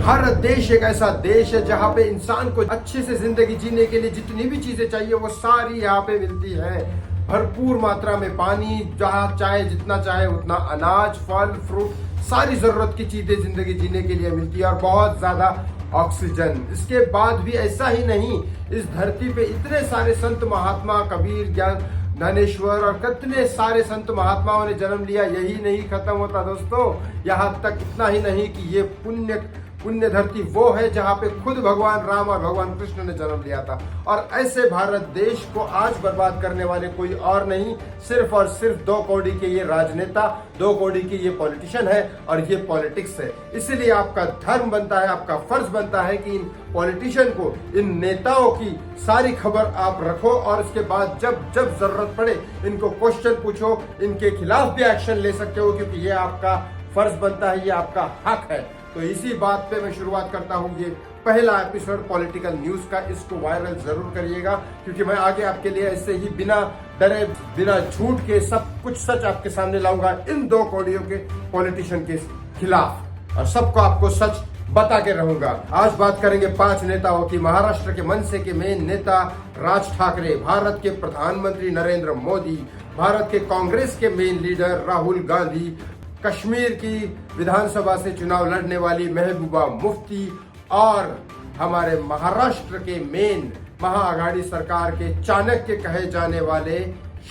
भारत देश एक ऐसा देश है जहाँ पे इंसान को अच्छे से जिंदगी जीने के लिए जितनी भी चीजें चाहिए वो सारी यहाँ पे मिलती है। भरपूर मात्रा में पानी, जहाँ चाहे जितना चाहे उतना अनाज, फल, फ्रूट, सारी जरूरत की चीजें जिंदगी जीने के लिए मिलती है और बहुत ज्यादा ऑक्सीजन। इसके बाद भी ऐसा ही नहीं, इस धरती पे इतने सारे संत महात्मा, कबीर, ज्ञानेश्वर और कितने सारे संत महात्माओं ने जन्म लिया। यही नहीं खत्म होता दोस्तों, यहाँ तक इतना ही नहीं कि ये पुण्य धरती वो है जहाँ पे खुद भगवान राम और भगवान कृष्ण ने जन्म लिया था। और ऐसे भारत देश को आज बर्बाद करने वाले कोई और नहीं, सिर्फ और सिर्फ 2 कौड़ी के ये राजनेता, 2 कौड़ी के ये पॉलिटिशियन है और ये पॉलिटिक्स है। इसलिए आपका धर्म बनता है, आपका फर्ज बनता है कि इन पॉलिटिशियन को, इन नेताओं की सारी खबर आप रखो और इसके बाद जब जब जरूरत पड़े इनको क्वेश्चन पूछो, इनके खिलाफ भी एक्शन ले सकते हो, क्योंकि ये आपका फर्ज बनता है, ये आपका हक है। तो इसी बात पे मैं शुरुआत करता हूँ ये पहला एपिसोड पॉलिटिकल न्यूज का। इसको वायरल जरूर करिएगा, क्योंकि मैं आगे आपके लिए ऐसे ही बिना डरे, बिना झूठ के सब कुछ सच आपके सामने लाऊंगा इन 2 कौड़ियों के पॉलिटिशियन के खिलाफ, और सबको आपको सच बता के रहूंगा। आज बात करेंगे 5 नेताओं की। महाराष्ट्र के मनसे के मेन नेता राज ठाकरे, भारत के प्रधानमंत्री नरेंद्र मोदी, भारत के कांग्रेस के मेन लीडर राहुल गांधी, कश्मीर की विधानसभा से चुनाव लड़ने वाली महबूबा मुफ्ती और हमारे महाराष्ट्र के मेन महाआघाड़ी सरकार के चाणक्य कहे जाने वाले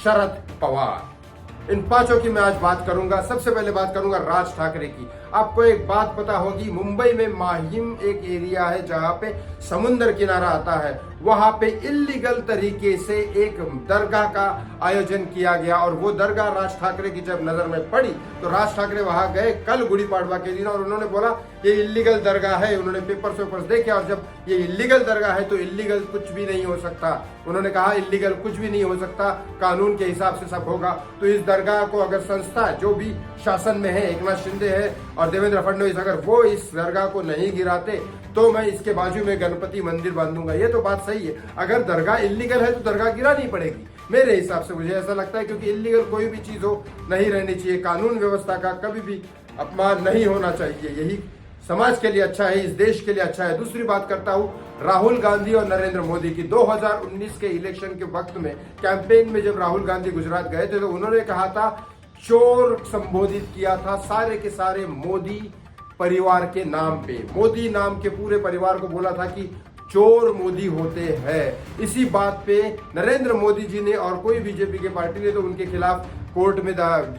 शरद पवार। इन 5 की मैं आज बात करूंगा। सबसे पहले बात करूंगा राज ठाकरे की। आपको एक बात पता होगी, मुंबई में माहिम एक एरिया है जहां पे समुद्र किनारा आता है, वहां पे इल्लीगल तरीके से एक दरगाह का आयोजन किया गया और वो दरगाह राज ठाकरे की जब नजर में पड़ी तो राज ठाकरे वहां गए कल गुड़ी पड़वा के दिन और उन्होंने बोला ये इल्लीगल दरगाह है। उन्होंने पेपर्स देखे और जब ये इल्लीगल दरगाह है तो इल्लीगल कुछ भी नहीं हो सकता। उन्होंने कहा इल्लीगल कुछ भी नहीं हो सकता, कानून के हिसाब से सब होगा। तो इस दरगाह को अगर संस्था जो भी शासन में है, एकनाथ शिंदे है और देवेंद्र फडणवीस, अगर वो इस दरगाह को नहीं गिराते तो मैं इसके बाजू में गणपति मंदिर बांधूंगा। ये तो बात सही है, अगर दरगाह इल्लीगल है तो दरगाह गिरानी पड़ेगी मेरे हिसाब से, मुझे ऐसा लगता है, क्योंकि इल्लीगल कोई भी चीज हो नहीं रहनी चाहिए। कानून व्यवस्था का कभी भी अपमान नहीं होना चाहिए, यही समाज के लिए अच्छा है, इस देश के लिए अच्छा है। दूसरी बात करता हूँ राहुल गांधी और नरेंद्र मोदी की। 2019 के इलेक्शन के वक्त में कैंपेन में जब राहुल गांधी गुजरात गए थे तो उन्होंने कहा था, चोर संबोधित किया था सारे के सारे मोदी परिवार के नाम पे, मोदी नाम के पूरे परिवार को बोला था कि चोर मोदी होते हैं। इसी बात पे नरेंद्र मोदी जी ने और कोई बीजेपी के पार्टी ने तो उनके खिलाफ कोर्ट में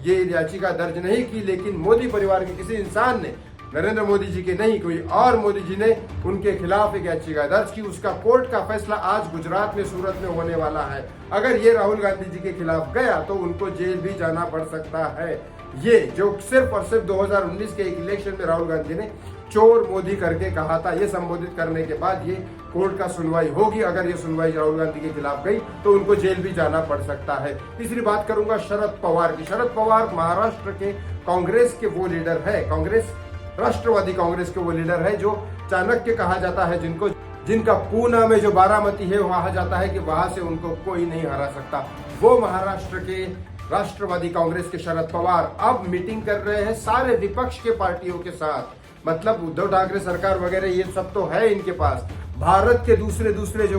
ये याचिका दर्ज नहीं की, लेकिन मोदी परिवार के किसी इंसान ने, नरेंद्र मोदी जी के नहीं, कोई और मोदी जी ने उनके खिलाफ एक याचिका दर्ज की। उसका कोर्ट का फैसला आज गुजरात में, सूरत में होने वाला है। अगर ये राहुल गांधी जी के खिलाफ गया तो उनको जेल भी जाना पड़ सकता है। ये जो सिर्फ और सिर्फ 2019 के एक इलेक्शन में राहुल गांधी ने चोर मोदी करके कहा था, ये संबोधित करने के बाद ये कोर्ट का सुनवाई होगी। अगर ये सुनवाई राहुल गांधी के खिलाफ गई तो उनको जेल भी जाना पड़ सकता है। तीसरी बात करूंगा शरद पवार की। शरद पवार महाराष्ट्र के कांग्रेस के वो लीडर है, राष्ट्रवादी कांग्रेस के वो लीडर है जो चाणक्य कहा जाता है, जिनका पूना में जो बारामती है वहां जाता है कि वहां से उनको कोई नहीं हरा सकता। वो महाराष्ट्र के राष्ट्रवादी कांग्रेस के शरद पवार अब मीटिंग कर रहे हैं सारे विपक्ष के पार्टियों के साथ। मतलब उद्धव ठाकरे सरकार वगैरह ये सब तो है इनके पास, भारत के दूसरे जो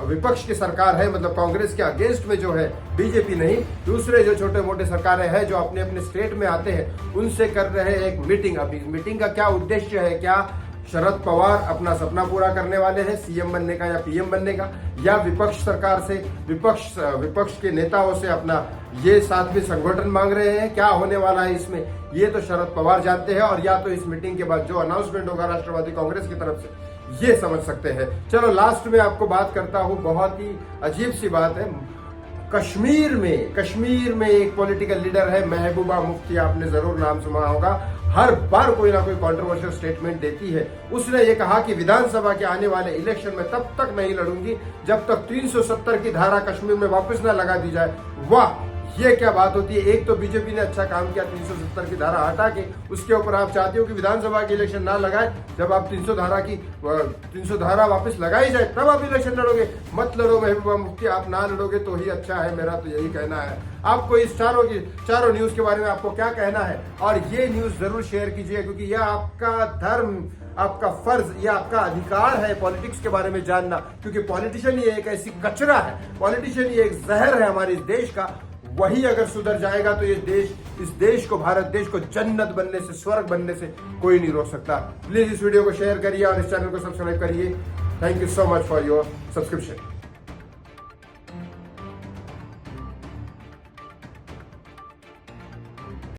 विपक्ष की सरकार है, मतलब कांग्रेस के अगेंस्ट में जो है, बीजेपी नहीं, दूसरे जो छोटे मोटे सरकारें हैं जो अपने अपने स्टेट में आते हैं, उनसे कर रहे हैं एक मीटिंग। अभी मीटिंग का क्या उद्देश्य है, क्या शरद पवार अपना सपना पूरा करने वाले हैं सीएम बनने का या पीएम बनने का, या विपक्ष सरकार से, विपक्ष के नेताओं से अपना ये साथ में संगठन मांग रहे हैं? क्या होने वाला है इसमें, ये तो शरद पवार जानते हैं, और या तो इस मीटिंग के बाद जो अनाउंसमेंट होगा राष्ट्रवादी कांग्रेस की तरफ से ये समझ सकते हैं। चलो लास्ट में आपको बात करता हूं, बहुत ही अजीब सी बात है। कश्मीर में एक पॉलिटिकल लीडर है महबूबा मुफ्ती, आपने जरूर नाम सुना होगा, हर बार कोई ना कोई कंट्रोवर्शियल स्टेटमेंट देती है। उसने ये कहा कि विधानसभा के आने वाले इलेक्शन में तब तक नहीं लड़ूंगी जब तक 370 की धारा कश्मीर में वापस ना लगा दी जाए। वाह, ये क्या बात होती है। एक तो बीजेपी ने अच्छा काम किया 370 की धारा हटा के, उसके ऊपर आप चाहते हो कि विधानसभा के इलेक्शन ना लगाए, जब आप 300 धारा वापस लगाई जाए तब आप इलेक्शन लड़ोगे। मत लड़ो महबूबा मुफ्ती, आप ना लड़ोगे तो ही अच्छा है, मेरा तो यही कहना है। आपको इस चारों न्यूज के बारे में आपको क्या कहना है, और ये न्यूज जरूर शेयर कीजिए, क्योंकि यह आपका धर्म आपका फर्ज, ये आपका अधिकार है पॉलिटिक्स के बारे में जानना, क्योंकि पॉलिटिशियन ये एक ऐसी कचरा है, पॉलिटिशियन ये एक जहर है हमारे इस देश का। वही अगर सुधर जाएगा तो ये देश, इस देश को, भारत देश को जन्नत बनने से, स्वर्ग बनने से कोई नहीं रोक सकता। प्लीज इस वीडियो को शेयर करिए और इस चैनल को सब्सक्राइब करिए। Thank you so much for your subscription.